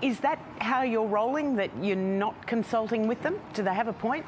Is that how you're rolling, that you're not consulting with them? Do they have a point?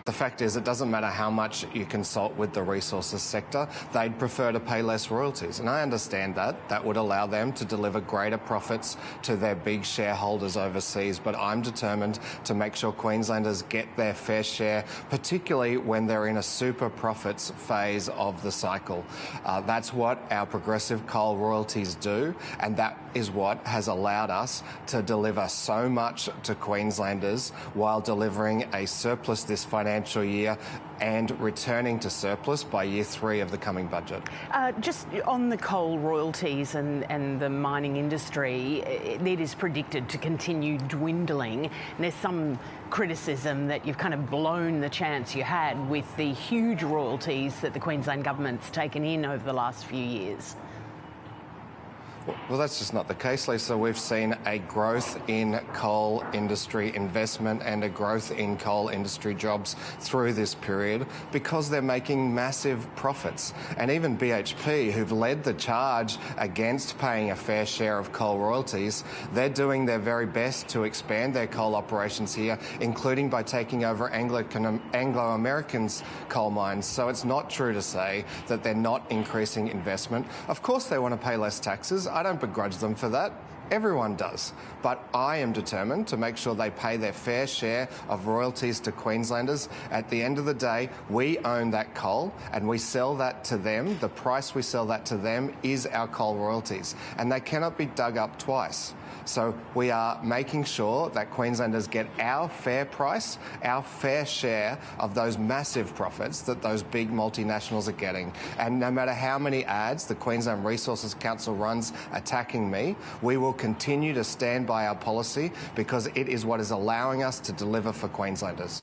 The fact is, it doesn't matter how much you consult with the resources sector, they'd prefer to pay less royalties. And I understand that. That would allow them to deliver greater profits to their big shareholders overseas. But I'm determined to make sure Queenslanders get their fair share, particularly when they're in a super profits phase of the cycle. That's what our progressive coal royalties do, and that is what has allowed us to deliver so much to Queenslanders while delivering a surplus this financial year and returning to surplus by year 3 of the coming budget. Just on the coal royalties and the mining industry, it is predicted to continue dwindling. And there's some criticism that you've kind of blown the chance you had with the huge royalties that the Queensland government's taken in over the last few years. Well, that's just not the case, Lisa. We've seen a growth in coal industry investment and a growth in coal industry jobs through this period because they're making massive profits. And even BHP, who've led the charge against paying a fair share of coal royalties, they're doing their very best to expand their coal operations here, including by taking over Anglo-Americans' coal mines. So it's not true to say that they're not increasing investment. Of course they want to pay less taxes. I don't begrudge them for that. Everyone does. But I am determined to make sure they pay their fair share of royalties to Queenslanders. At the end of the day, we own that coal and we sell that to them. The price we sell that to them is our coal royalties, and they cannot be dug up twice. So we are making sure that Queenslanders get our fair price, our fair share of those massive profits that those big multinationals are getting. And no matter how many ads the Queensland Resources Council runs attacking me, we will continue to stand by our policy because it is what is allowing us to deliver for Queenslanders.